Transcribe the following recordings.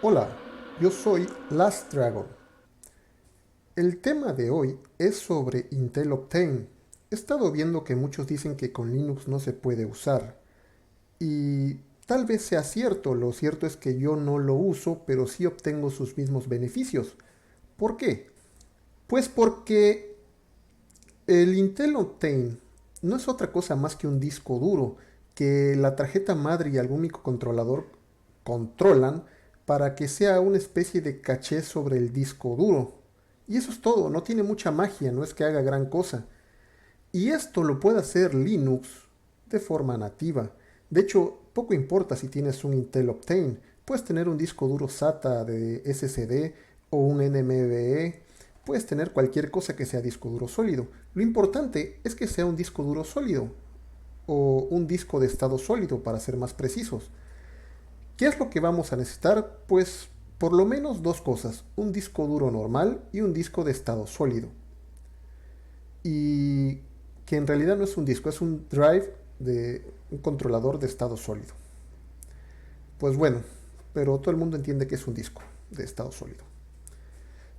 Hola, yo soy Last Dragon. El tema de hoy es sobre Intel Optane. He estado viendo que muchos dicen que con Linux no se puede usar. Y tal vez sea cierto, lo cierto es que yo no lo uso, pero sí obtengo sus mismos beneficios. ¿Por qué? Pues porque el Intel Optane no es otra cosa más que un disco duro que la tarjeta madre y algún microcontrolador controlan para que sea una especie de caché sobre el disco duro. Y eso es todo, no tiene mucha magia, no es que haga gran cosa. Y esto lo puede hacer Linux de forma nativa. De hecho, poco importa si tienes un Intel Optane, puedes tener un disco duro SATA de SSD o un NVMe, puedes tener cualquier cosa que sea disco duro sólido. Lo importante es que sea un disco duro sólido o un disco de estado sólido para ser más precisos. ¿Qué es lo que vamos a necesitar? Pues por lo menos dos cosas, un disco duro normal y un disco de estado sólido. Y que en realidad no es un disco, es un drive de un controlador de estado sólido. Pues bueno, pero todo el mundo entiende que es un disco de estado sólido.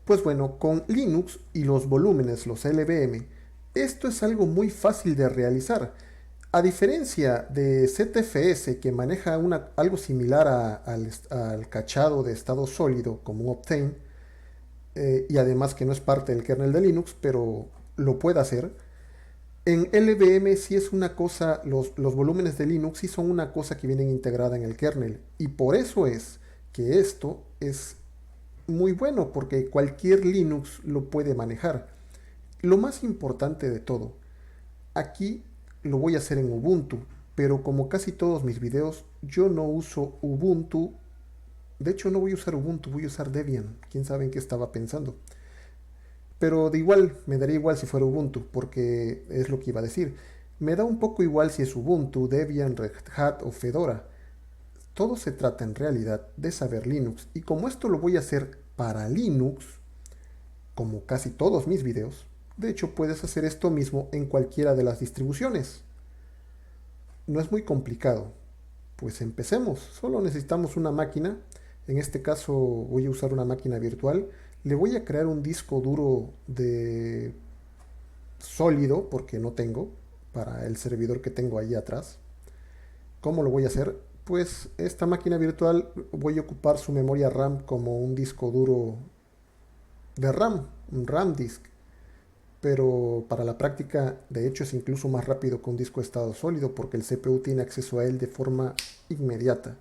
Pues bueno, con Linux y los volúmenes, los LVM, esto es algo muy fácil de realizar. A diferencia de ZFS, que maneja algo similar al cachado de estado sólido como un Optane, y además que no es parte del kernel de Linux, pero lo puede hacer, en LVM sí es una cosa, los volúmenes de Linux sí son una cosa que vienen integrada en el kernel. Y por eso es que esto es muy bueno, porque cualquier Linux lo puede manejar. Lo más importante de todo, aquí lo voy a hacer en Ubuntu, pero como casi todos mis videos, yo no uso Ubuntu. De hecho, no voy a usar Ubuntu, voy a usar Debian. Quién sabe en qué estaba pensando. Pero de igual, me daría igual si fuera Ubuntu, porque es lo que iba a decir. Me da un poco igual si es Ubuntu, Debian, Red Hat o Fedora. Todo se trata en realidad de saber Linux. Y como esto lo voy a hacer para Linux, como casi todos mis videos, de hecho puedes hacer esto mismo en cualquiera de las distribuciones. No es muy complicado. Pues empecemos. Solo necesitamos una máquina. En este caso voy a usar una máquina virtual. Le voy a crear un disco duro de sólido, porque no tengo, para el servidor que tengo ahí atrás. ¿Cómo lo voy a hacer? Pues esta máquina virtual voy a ocupar su memoria RAM como un disco duro de RAM, un RAM disk. Pero para la práctica, de hecho, es incluso más rápido que un disco de estado sólido porque el CPU tiene acceso a él de forma inmediata.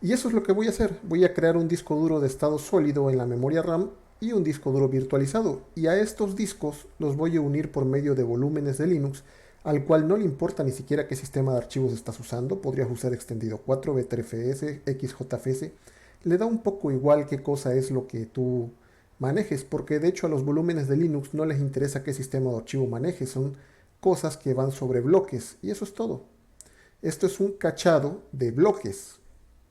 Y eso es lo que voy a hacer. Voy a crear un disco duro de estado sólido en la memoria RAM y un disco duro virtualizado. Y a estos discos los voy a unir por medio de volúmenes de Linux, al cual no le importa ni siquiera qué sistema de archivos estás usando. Podrías usar extendido 4, BTRFS, XJFS. Le da un poco igual qué cosa es lo que tú manejes, porque de hecho a los volúmenes de Linux no les interesa qué sistema de archivo manejes, son cosas que van sobre bloques. Y eso es todo. Esto es un cachado de bloques.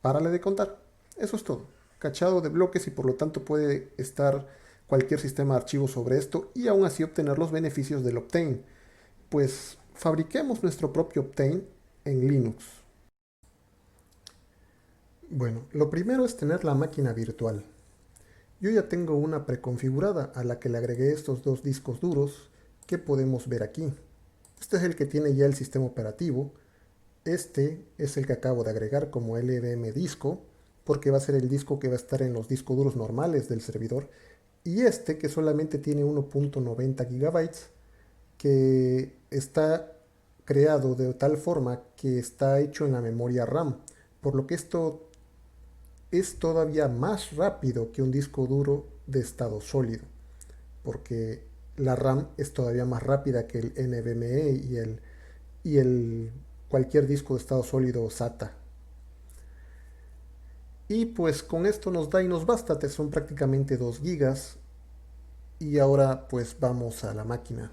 Párale de contar. Eso es todo. Cachado de bloques y por lo tanto puede estar cualquier sistema de archivos sobre esto y aún así obtener los beneficios del Optane. Pues fabriquemos nuestro propio Optane en Linux. Bueno, lo primero es tener la máquina virtual. Yo ya tengo una preconfigurada a la que le agregué estos dos discos duros que podemos ver aquí. Este es el que tiene ya el sistema operativo. Este es el que acabo de agregar como LVM disco, porque va a ser el disco que va a estar en los discos duros normales del servidor. Y este que solamente tiene 1.90 gigabytes, que está creado de tal forma que está hecho en la memoria RAM, por lo que esto es todavía más rápido que un disco duro de estado sólido, porque la RAM es todavía más rápida que el NVMe y el cualquier disco de estado sólido SATA. Y pues con esto nos da y nos basta, son prácticamente 2 gigas. Y ahora pues vamos a la máquina.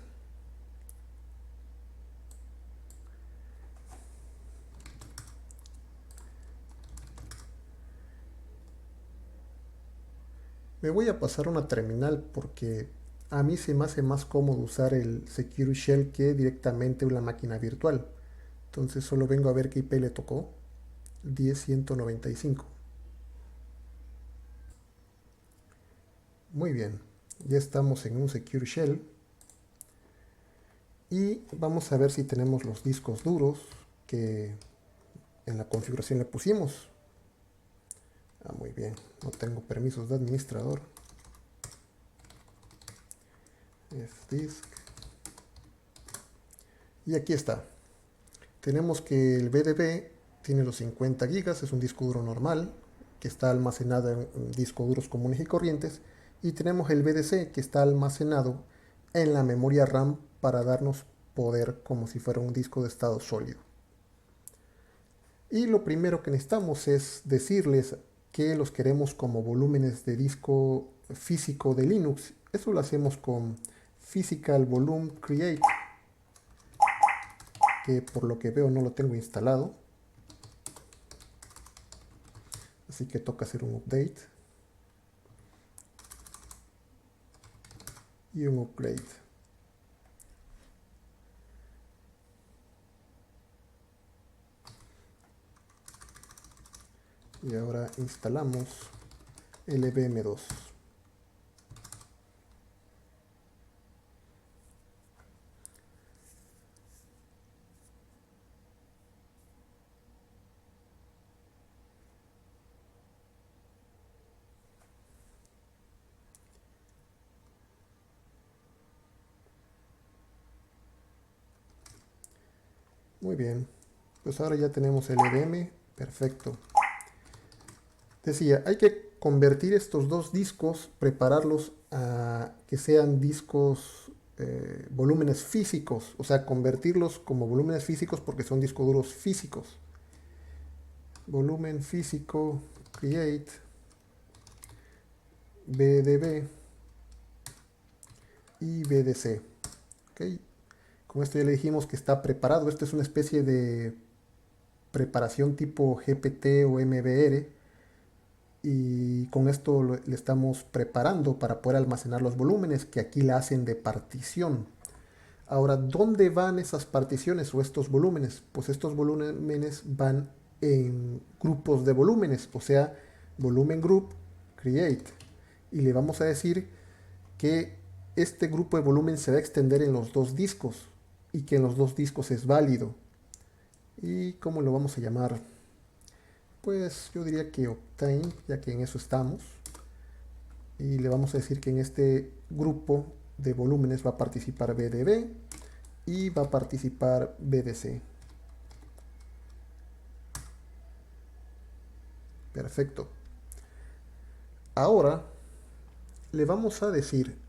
Me voy a pasar una terminal porque a mí se me hace más cómodo usar el Secure Shell que directamente una máquina virtual. Entonces solo vengo a ver qué IP le tocó. 10.195. Muy bien, ya estamos en un Secure Shell y vamos a ver si tenemos los discos duros que en la configuración le pusimos. Muy bien, no tengo permisos de administrador. Disk. Y aquí está. Tenemos que el BDB tiene los 50 gigas, es un disco duro normal que está almacenado en discos duros comunes y corrientes. Y tenemos el BDC que está almacenado en la memoria RAM para darnos poder como si fuera un disco de estado sólido. Y lo primero que necesitamos es decirles que los queremos como volúmenes de disco físico de Linux. Eso lo hacemos con physical volume create, que por lo que veo no lo tengo instalado, así que toca hacer un update y un upgrade. Y ahora instalamos LVM2. Muy bien, pues ahora ya tenemos LVM, perfecto. Decía, hay que convertir estos dos discos, prepararlos a que sean discos, volúmenes físicos, o sea, convertirlos como volúmenes físicos porque son discos duros físicos. Volumen físico, create, BDB y BDC. ¿Okay? Con esto ya le dijimos que está preparado. Esto es una especie de preparación tipo GPT o MBR. Y con esto le estamos preparando para poder almacenar los volúmenes que aquí la hacen de partición. Ahora, ¿dónde van esas particiones o estos volúmenes? Pues estos volúmenes van en grupos de volúmenes, o sea, volumen group create. Y le vamos a decir que este grupo de volumen se va a extender en los dos discos y que en los dos discos es válido. ¿Y cómo lo vamos a llamar? Pues yo diría que obtain, ya que en eso estamos. Y le vamos a decir que en este grupo de volúmenes va a participar BDB y va a participar BDC. Perfecto. Ahora le vamos a decir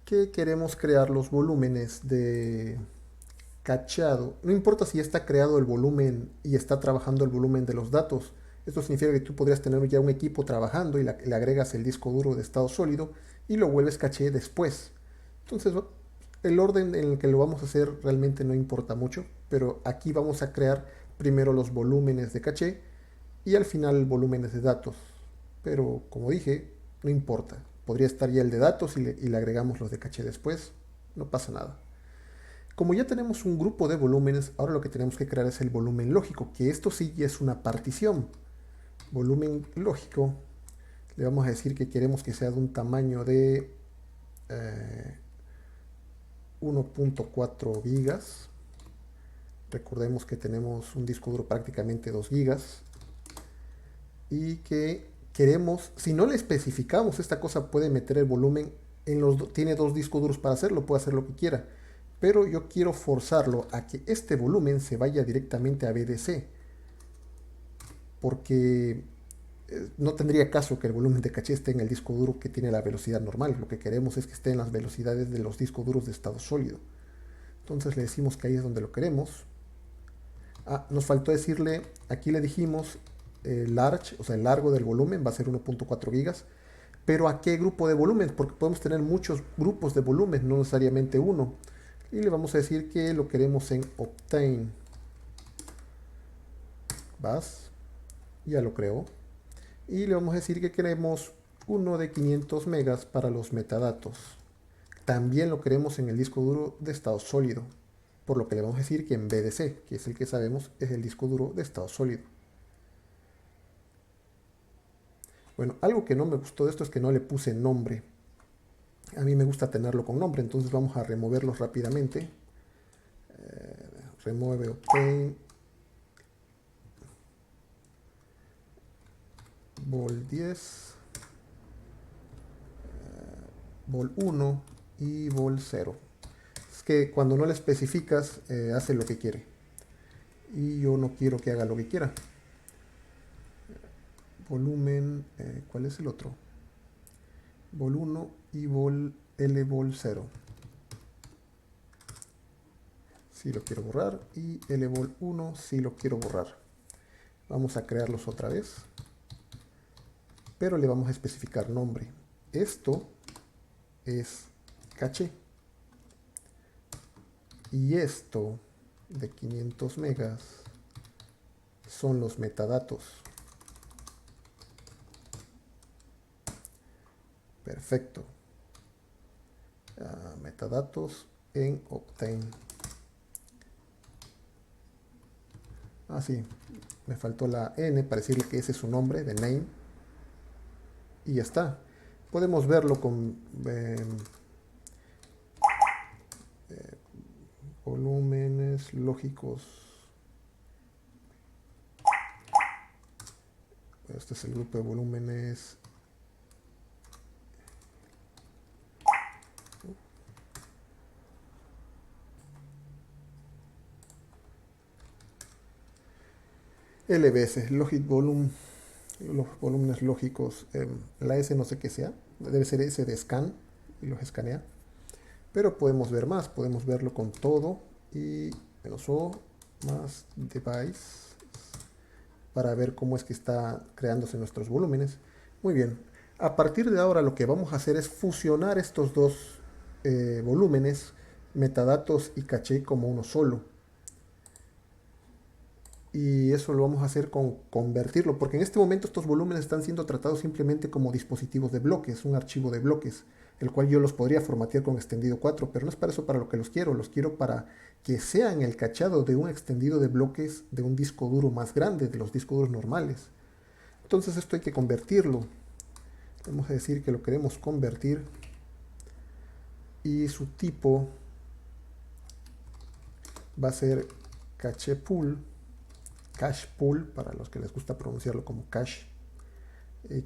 que queremos crear los volúmenes de cacheado. No importa si está creado el volumen y está trabajando el volumen de los datos. Esto significa que tú podrías tener ya un equipo trabajando y le agregas el disco duro de estado sólido y lo vuelves caché después. Entonces, el orden en el que lo vamos a hacer realmente no importa mucho, pero aquí vamos a crear primero los volúmenes de caché y al final volúmenes de datos. Pero como dije, no importa. Podría estar ya el de datos y le agregamos los de caché después. No pasa nada. Como ya tenemos un grupo de volúmenes, ahora lo que tenemos que crear es el volumen lógico, que esto sí ya es una partición. Volumen lógico, le vamos a decir que queremos que sea de un tamaño de 1.4 gigas. Recordemos que tenemos un disco duro prácticamente 2 gigas. Y que queremos, si no le especificamos, esta cosa puede meter el volumen en los, tiene dos discos duros para hacerlo, puede hacer lo que quiera. Pero yo quiero forzarlo a que este volumen se vaya directamente a BDC. Porque no tendría caso que el volumen de caché esté en el disco duro que tiene la velocidad normal. Lo que queremos es que esté en las velocidades de los discos duros de estado sólido. Entonces le decimos que ahí es donde lo queremos. Nos faltó decirle, aquí le dijimos large, o sea, el largo del volumen va a ser 1.4 gigas. Pero ¿a qué grupo de volumen? Porque podemos tener muchos grupos de volumen, no necesariamente uno. Y le vamos a decir que lo queremos en obtain. Vas, ya lo creó. Y le vamos a decir que queremos uno de 500 megas para los metadatos. También lo queremos en el disco duro de estado sólido. Por lo que le vamos a decir que en BDC, que es el que sabemos, es el disco duro de estado sólido. Bueno, algo que no me gustó de esto es que no le puse nombre. A mí me gusta tenerlo con nombre, entonces vamos a removerlos rápidamente. Remueve obtain vol 10, vol 1 y vol 0. Es que cuando no le especificas, hace lo que quiere. Y yo no quiero que haga lo que quiera. Volumen, ¿cuál es el otro? Vol 1 y vol L vol 0. Si lo quiero borrar, y L vol 1 si lo quiero borrar. Vamos a crearlos otra vez, pero le vamos a especificar nombre. Esto es caché. Y esto de 500 megas son los metadatos. Perfecto. Metadatos en obtain. Sí, me faltó la N para decirle que ese es su nombre de name. Y ya está. Podemos verlo con volúmenes lógicos. Este es el grupo de volúmenes. LBS, Logic Volume, los volúmenes lógicos. La S no sé qué sea, debe ser S de scan y los escanea. Pero podemos ver más, podemos verlo con todo y menos O más device para ver cómo es que está creándose nuestros volúmenes. Muy bien, a partir de ahora lo que vamos a hacer es fusionar estos dos volúmenes, metadatos y caché, como uno solo. Y eso lo vamos a hacer con convertirlo, porque en este momento estos volúmenes están siendo tratados simplemente como dispositivos de bloques, un archivo de bloques, el cual yo los podría formatear con extendido 4, pero no es para eso para lo que los quiero para que sean el cachado de un extendido de bloques de un disco duro más grande, de los discos duros normales. Entonces esto hay que convertirlo. Vamos a decir que lo queremos convertir y su tipo va a ser cache pool, cache pool, para los que les gusta pronunciarlo como cache,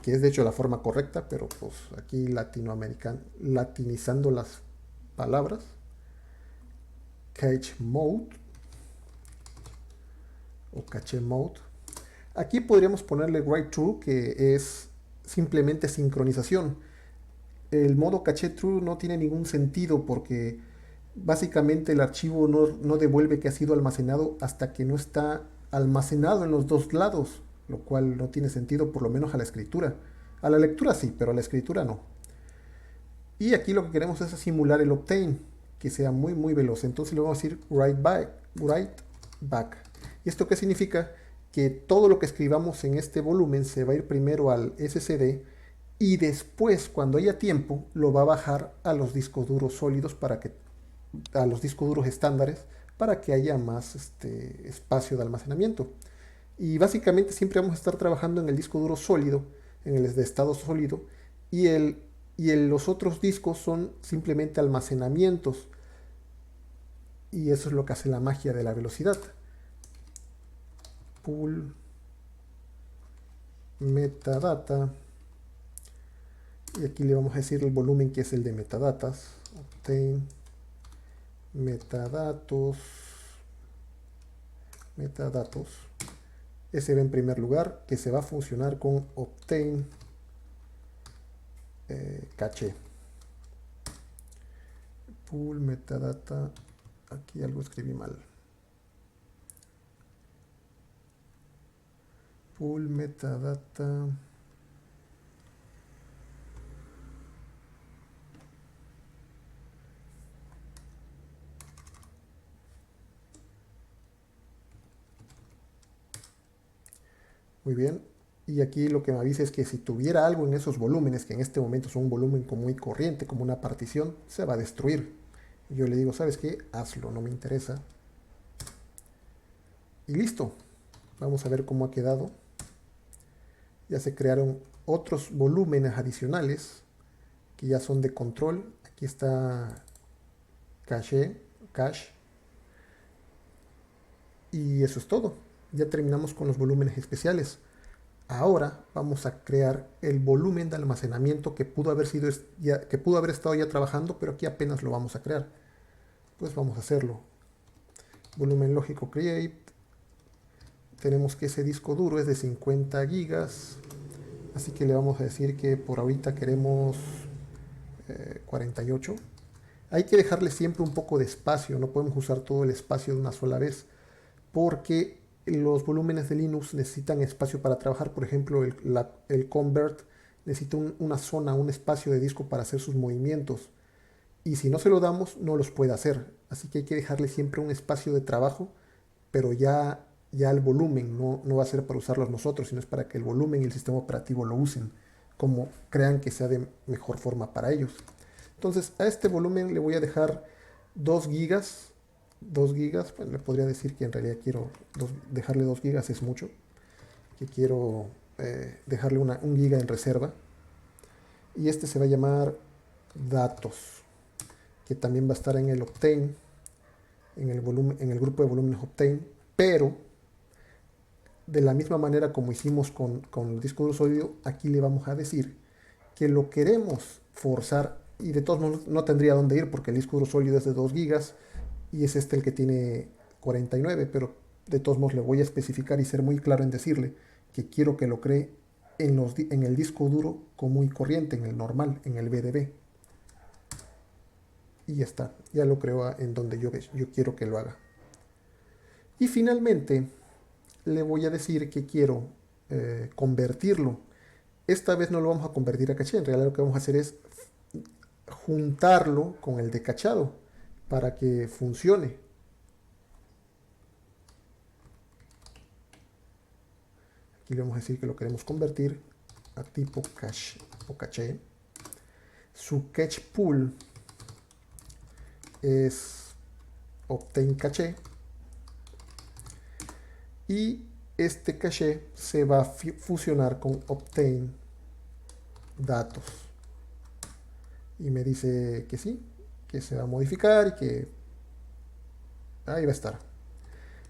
que es de hecho la forma correcta, pero pues aquí latinizando las palabras. Cache mode o cache mode. Aquí podríamos ponerle write true, que es simplemente sincronización. El modo cache true no tiene ningún sentido porque básicamente el archivo no devuelve que ha sido almacenado hasta que no está almacenado en los dos lados, lo cual no tiene sentido, por lo menos a la escritura. A la lectura sí, pero a la escritura no. Y aquí lo que queremos es simular el obtain, que sea muy veloz. Entonces le vamos a decir write back. ¿Y esto qué significa? Que todo lo que escribamos en este volumen se va a ir primero al SSD y después, cuando haya tiempo, lo va a bajar a los discos duros sólidos a los discos duros estándares, para que haya más espacio de almacenamiento. Y básicamente siempre vamos a estar trabajando en el disco duro sólido, en el de estado sólido, y los otros discos son simplemente almacenamientos. Y eso es lo que hace la magia de la velocidad. Pool metadata. Y aquí le vamos a decir el volumen que es el de metadatas. Obtain metadatos. Ese va en primer lugar, que se va a funcionar con obtain caché. Pool metadata. Aquí algo escribí mal. Pool metadata. Muy bien. Y aquí lo que me avisa es que si tuviera algo en esos volúmenes, que en este momento son un volumen común y corriente, como una partición, se va a destruir. Y yo le digo, ¿sabes qué? Hazlo, no me interesa. Y listo. Vamos a ver cómo ha quedado. Ya se crearon otros volúmenes adicionales que ya son de control. Aquí está cache, cache, y eso es todo. Ya terminamos con los volúmenes especiales. Ahora vamos a crear el volumen de almacenamiento que pudo haber estado ya trabajando, pero aquí apenas lo vamos a crear. Pues vamos a hacerlo. Volumen lógico create. Tenemos que ese disco duro es de 50 gigas, así que le vamos a decir que por ahorita queremos 48. Hay que dejarle siempre un poco de espacio, no podemos usar todo el espacio de una sola vez, porque los volúmenes de Linux necesitan espacio para trabajar. Por ejemplo, el convert necesita una zona, un espacio de disco para hacer sus movimientos, y si no se lo damos no los puede hacer, así que hay que dejarle siempre un espacio de trabajo, pero ya el volumen no va a ser para usarlos nosotros, sino es para que el volumen y el sistema operativo lo usen como crean que sea de mejor forma para ellos. Entonces a este volumen le voy a dejar 2 gigas. 2 gigas, pues le podría decir que en realidad quiero dejarle 2 gigas es mucho, que quiero dejarle 1 giga en reserva, y este se va a llamar datos, que también va a estar en el Optane, en el grupo de volúmenes Optane, pero de la misma manera como hicimos con el disco duro sólido, aquí le vamos a decir que lo queremos forzar, y de todos modos no tendría dónde ir porque el disco duro sólido es de 2 gigas y es este el que tiene 49, pero de todos modos le voy a especificar y ser muy claro en decirle que quiero que lo cree en el disco duro común y corriente, en el normal, en el BDB. Y ya está, ya lo creo en donde yo quiero que lo haga. Y finalmente le voy a decir que quiero convertirlo. Esta vez no lo vamos a convertir a caché, en realidad lo que vamos a hacer es juntarlo con el de cachado para que funcione. Aquí le vamos a decir que lo queremos convertir a tipo cache o caché. Su cache pool es Optane caché, y este caché se va a fusionar con Optane datos, y me dice que sí, que se va a modificar y que ahí va a estar.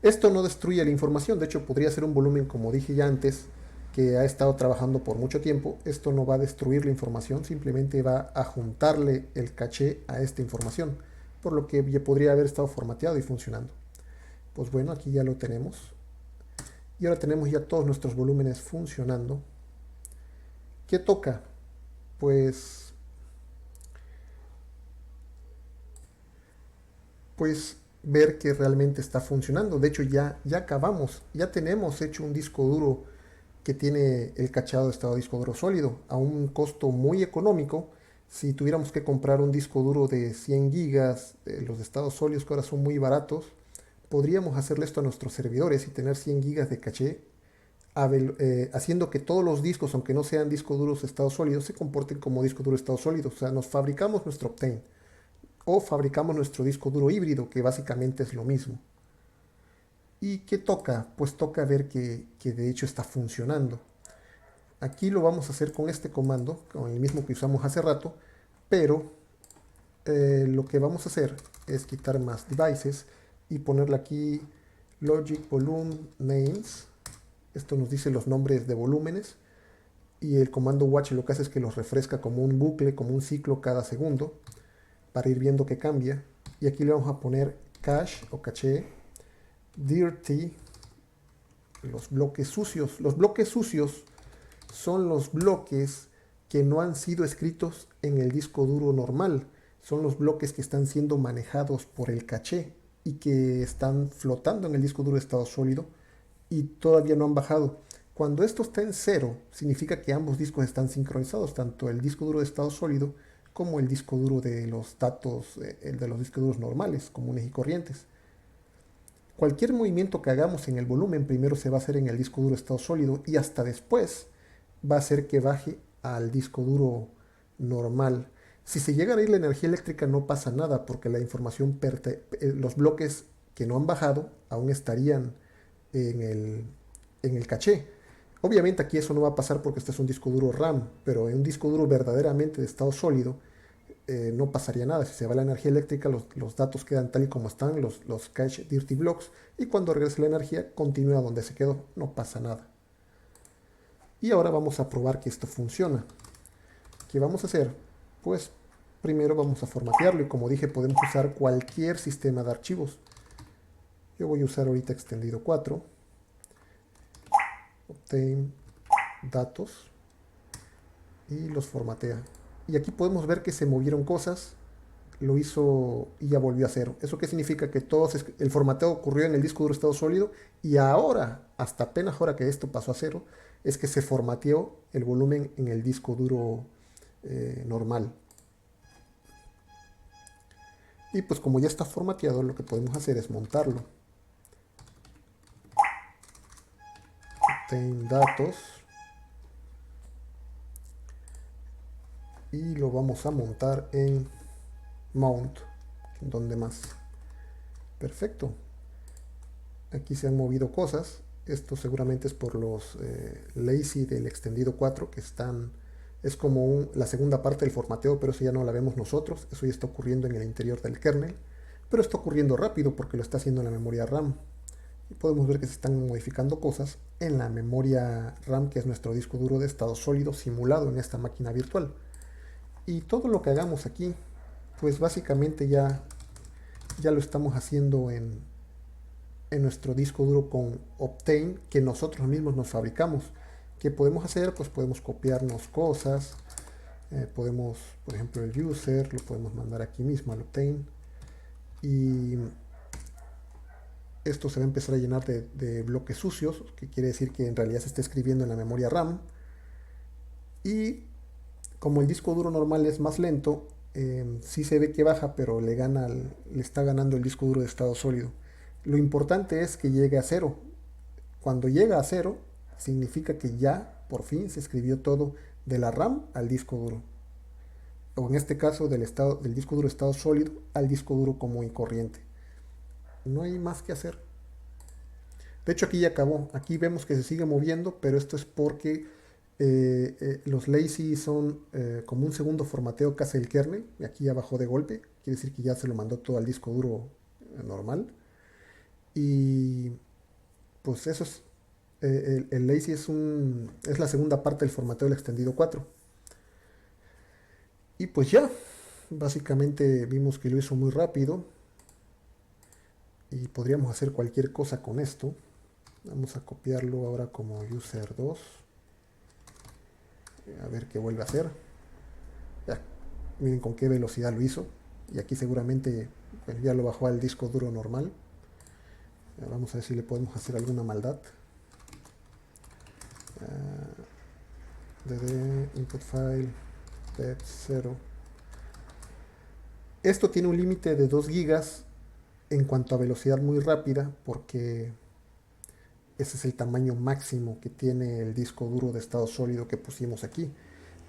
Esto no destruye la información, de hecho podría ser un volumen, como dije ya antes, que ha estado trabajando por mucho tiempo. Esto no va a destruir la información, simplemente va a juntarle el caché a esta información, por lo que ya podría haber estado formateado y funcionando. Pues bueno, aquí ya lo tenemos. Y ahora tenemos ya todos nuestros volúmenes funcionando. ¿Qué toca? Pues ver que realmente está funcionando. De hecho ya acabamos, ya tenemos hecho un disco duro que tiene el cachado de estado de disco duro sólido a un costo muy económico. Si tuviéramos que comprar un disco duro de 100 gigas, los de estados sólidos que ahora son muy baratos, podríamos hacerle esto a nuestros servidores y tener 100 gigas de caché, haciendo que todos los discos, aunque no sean discos duros de estado sólido, se comporten como disco duro de estado sólido. O sea, nos fabricamos nuestro Optane o fabricamos nuestro disco duro híbrido, que básicamente es lo mismo. ¿Y qué toca? Pues toca ver que de hecho está funcionando. Aquí lo vamos a hacer con este comando, con el mismo que usamos hace rato, pero lo que vamos a hacer es quitar más devices y ponerle aquí logic volume names. Esto nos dice los nombres de volúmenes, y el comando watch lo que hace es que los refresca como un bucle, como un ciclo cada segundo, para ir viendo que cambia. Y aquí le vamos a poner cache o caché dirty, los bloques sucios. Los bloques sucios son los bloques que no han sido escritos en el disco duro normal. Son los bloques que están siendo manejados por el caché y que están flotando en el disco duro de estado sólido y todavía no han bajado. Cuando esto está en 0, significa que ambos discos están sincronizados, tanto el disco duro de estado sólido como el disco duro de los datos, el de los discos duros normales, comunes y corrientes. Cualquier movimiento que hagamos en el volumen primero se va a hacer en el disco duro de estado sólido, y hasta después va a hacer que baje al disco duro normal. Si se llega a ir la energía eléctrica no pasa nada, porque la información, los bloques que no han bajado aún estarían en el caché. Obviamente aquí eso no va a pasar porque este es un disco duro RAM, pero en un disco duro verdaderamente de estado sólido no pasaría nada. Si se va la energía eléctrica, los datos quedan tal y como están, los cache dirty blocks, y cuando regrese la energía continúa donde se quedó, no pasa nada. Y ahora vamos a probar que esto funciona. ¿Qué vamos a hacer? Pues primero vamos a formatearlo y como dije podemos usar cualquier sistema de archivos. Yo voy a usar ahorita extendido 4, obtain datos y los formatea. Y aquí podemos ver que se movieron cosas, lo hizo y ya volvió a cero. ¿Eso qué significa? Que el formateo ocurrió en el disco duro estado sólido y ahora, hasta apenas ahora que esto pasó a cero, es que se formateó el volumen en el disco duro normal. Y pues como ya está formateado, lo que podemos hacer es montarlo. Obtain datos. Y lo vamos a montar en Mount. ¿Dónde más? Perfecto. Aquí se han movido cosas. Esto seguramente es por los lazy del extendido 4 que están... Es como la segunda parte del formateo, pero eso ya no la vemos nosotros. Eso ya está ocurriendo en el interior del kernel. Pero está ocurriendo rápido porque lo está haciendo en la memoria RAM. Y podemos ver que se están modificando cosas en la memoria RAM, que es nuestro disco duro de estado sólido simulado en esta máquina virtual. Y todo lo que hagamos aquí, pues básicamente ya lo estamos haciendo en nuestro disco duro con Optane, que nosotros mismos nos fabricamos. ¿Qué podemos hacer? Pues podemos copiarnos cosas. Podemos, por ejemplo, el user, lo podemos mandar aquí mismo al Optane. Y esto se va a empezar a llenar de bloques sucios, que quiere decir que en realidad se está escribiendo en la memoria RAM. Y como el disco duro normal es más lento, sí se ve que baja, pero le está ganando el disco duro de estado sólido. Lo importante es que llegue a cero. Cuando llega a cero, significa que ya por fin se escribió todo de la RAM al disco duro. O en este caso del disco duro de estado sólido al disco duro común y corriente. No hay más que hacer. De hecho aquí ya acabó. Aquí vemos que se sigue moviendo, pero esto es porque los lazy son como un segundo formateo que hace el kernel. Y aquí ya bajó de golpe. Quiere decir que ya se lo mandó todo al disco duro normal. Y pues eso es. El lazy es la segunda parte del formateo del extendido 4. Y pues ya. Básicamente vimos que lo hizo muy rápido. Y podríamos hacer cualquier cosa con esto. Vamos a copiarlo ahora como user 2. A ver qué vuelve a hacer. Ya, miren con qué velocidad lo hizo. Y aquí seguramente pues, ya lo bajó al disco duro normal. Vamos a ver si le podemos hacer alguna maldad. dd input file pet 0. Esto tiene un límite de 2 gigas en cuanto a velocidad muy rápida, porque ese es el tamaño máximo que tiene el disco duro de estado sólido que pusimos aquí.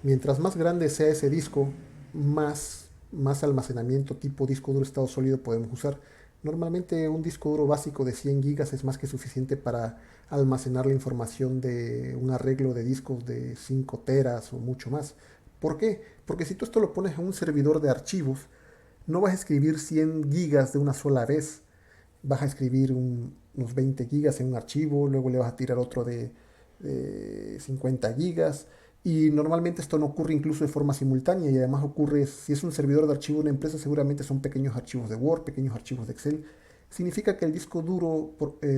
Mientras más grande sea ese disco, más almacenamiento tipo disco duro estado sólido podemos usar. Normalmente un disco duro básico de 100 gigas es más que suficiente para almacenar la información de un arreglo de discos de 5 teras o mucho más. ¿Por qué? Porque si tú esto lo pones a un servidor de archivos, no vas a escribir 100 gigas de una sola vez. Vas a escribir unos 20 gigas en un archivo, luego le vas a tirar otro de 50 gigas. Y normalmente esto no ocurre incluso de forma simultánea y además ocurre, si es un servidor de archivo de una empresa, seguramente son pequeños archivos de Word, pequeños archivos de Excel. Significa que el disco duro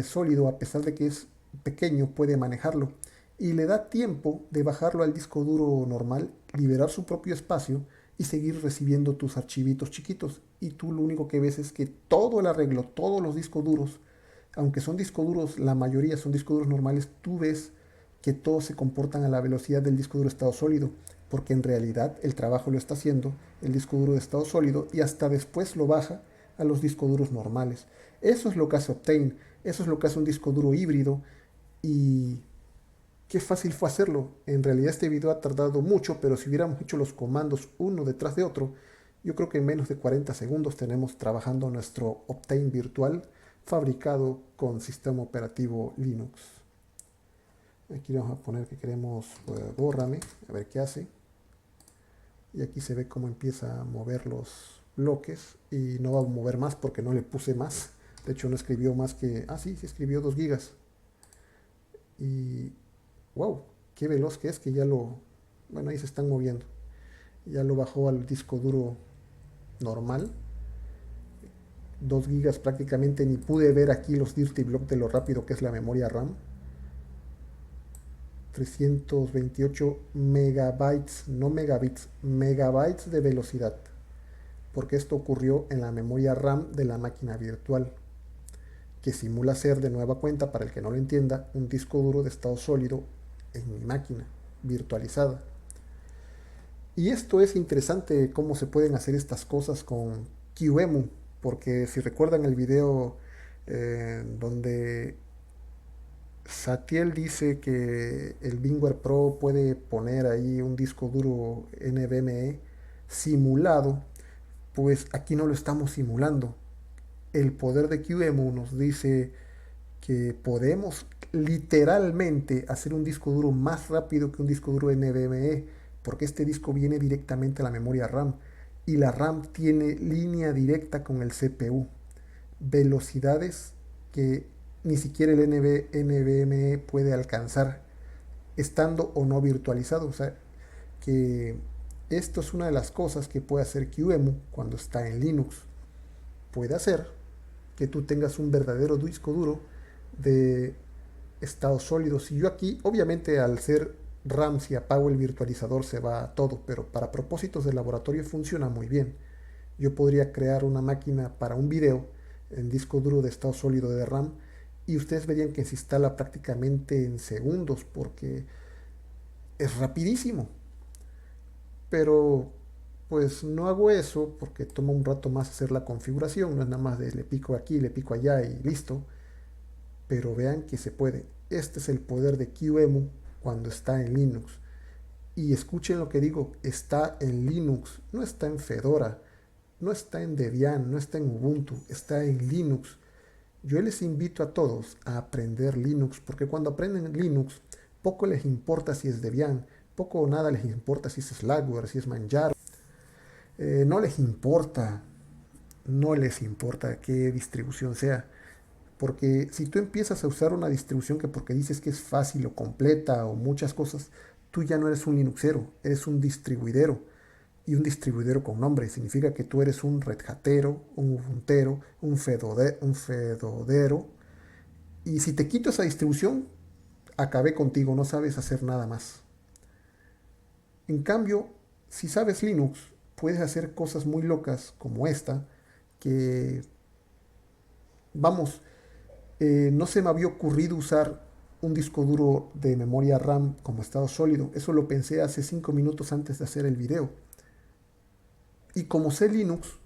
sólido, a pesar de que es pequeño, puede manejarlo. Y le da tiempo de bajarlo al disco duro normal, liberar su propio espacio y seguir recibiendo tus archivitos chiquitos. Y tú lo único que ves es que todo el arreglo, todos los discos duros, aunque son discos duros, la mayoría son discos duros normales, tú ves que todos se comportan a la velocidad del disco duro de estado sólido, porque en realidad el trabajo lo está haciendo el disco duro de estado sólido y hasta después lo baja a los discos duros normales. Eso es lo que hace Optane, eso es lo que hace un disco duro híbrido y qué fácil fue hacerlo. En realidad este video ha tardado mucho, pero si hubiéramos hecho los comandos uno detrás de otro, yo creo que en menos de 40 segundos tenemos trabajando nuestro Optane virtual fabricado con sistema operativo Linux. Aquí le vamos a poner que queremos bórrame, a ver qué hace. Y aquí se ve cómo empieza a mover los bloques y no va a mover más porque no le puse más. De hecho no escribió más que... Ah, sí, sí escribió 2 gigas. Y... ¡Wow! Qué veloz que es, que ya lo... Bueno, ahí se están moviendo. Ya lo bajó al disco duro normal. 2 gigas prácticamente, ni pude ver aquí los dirty block de lo rápido que es la memoria RAM. 328 megabytes, no megabits, megabytes de velocidad, porque esto ocurrió en la memoria RAM de la máquina virtual, que simula ser, de nueva cuenta, para el que no lo entienda, un disco duro de estado sólido en mi máquina virtualizada. Y esto es interesante, cómo se pueden hacer estas cosas con QEMU, porque si recuerdan el video donde Satiel dice que el VMware Pro puede poner ahí un disco duro NVMe simulado, pues aquí no lo estamos simulando. El poder de QEMU nos dice que podemos literalmente hacer un disco duro más rápido que un disco duro NVMe, porque este disco viene directamente a la memoria RAM y la RAM tiene línea directa con el CPU, velocidades que ni siquiera el NVMe puede alcanzar, estando o no virtualizado. O sea, que esto es una de las cosas que puede hacer QEMU cuando está en Linux. Puede hacer que tú tengas un verdadero disco duro de estado sólido. Si yo aquí, obviamente al ser RAM, si apago el virtualizador se va todo, pero para propósitos de laboratorio funciona muy bien. Yo podría crear una máquina para un video en disco duro de estado sólido de RAM y ustedes verían que se instala prácticamente en segundos porque es rapidísimo. Pero pues no hago eso porque toma un rato más hacer la configuración, no es nada más de le pico aquí, le pico allá y listo. Pero vean que se puede. Este es el poder de QEMU cuando está en Linux. Y escuchen lo que digo, está en Linux, no está en Fedora, no está en Debian, no está en Ubuntu, está en Linux. Yo les invito a todos a aprender Linux, porque cuando aprenden Linux, poco les importa si es Debian, poco o nada les importa si es Slackware, si es Manjaro. No les importa, no les importa qué distribución sea. Porque si tú empiezas a usar una distribución que porque dices que es fácil o completa o muchas cosas, tú ya no eres un Linuxero, eres un distribuidero. Y un distribuidero con nombre significa que tú eres un Red Hatero, un Ubuntero, un Fedodero. Y si te quito esa distribución, acabé contigo, no sabes hacer nada más. En cambio, si sabes Linux, puedes hacer cosas muy locas como esta, que, vamos, no se me había ocurrido usar un disco duro de memoria RAM como estado sólido. Eso lo pensé hace 5 minutos antes de hacer el video. Y como sé Linux,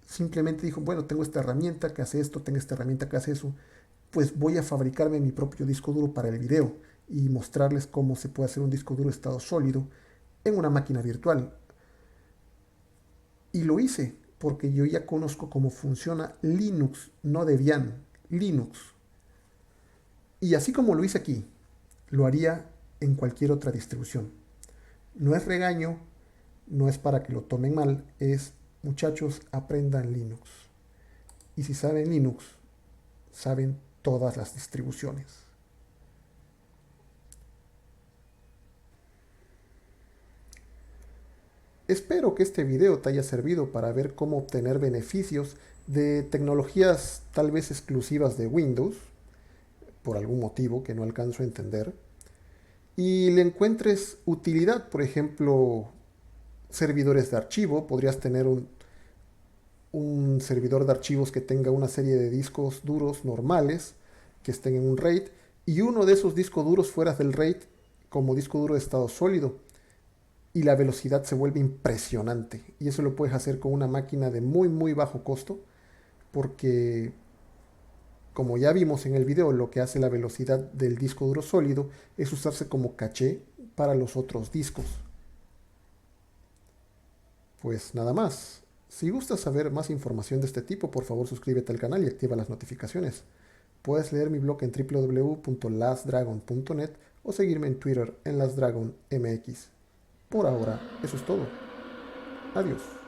simplemente dijo, bueno, tengo esta herramienta que hace esto, tengo esta herramienta que hace eso, pues voy a fabricarme mi propio disco duro para el video y mostrarles cómo se puede hacer un disco duro de estado sólido en una máquina virtual. Y lo hice porque yo ya conozco cómo funciona Linux, no Debian, Linux. Y así como lo hice aquí, lo haría en cualquier otra distribución. No es regaño, no es para que lo tomen mal, es muchachos, aprendan Linux. Y si saben Linux, saben todas las distribuciones. Espero que este video te haya servido para ver cómo obtener beneficios de tecnologías tal vez exclusivas de Windows, por algún motivo que no alcanzo a entender, y le encuentres utilidad. Por ejemplo, servidores de archivo, podrías tener un servidor de archivos que tenga una serie de discos duros normales que estén en un RAID y uno de esos discos duros fuera del RAID como disco duro de estado sólido, y la velocidad se vuelve impresionante. Y eso lo puedes hacer con una máquina de muy bajo costo, porque como ya vimos en el video, lo que hace la velocidad del disco duro sólido es usarse como caché para los otros discos. Pues nada más. Si gustas saber más información de este tipo, por favor suscríbete al canal y activa las notificaciones. Puedes leer mi blog en www.lastdragon.net o seguirme en Twitter en LastDragonMX. Por ahora, eso es todo. Adiós.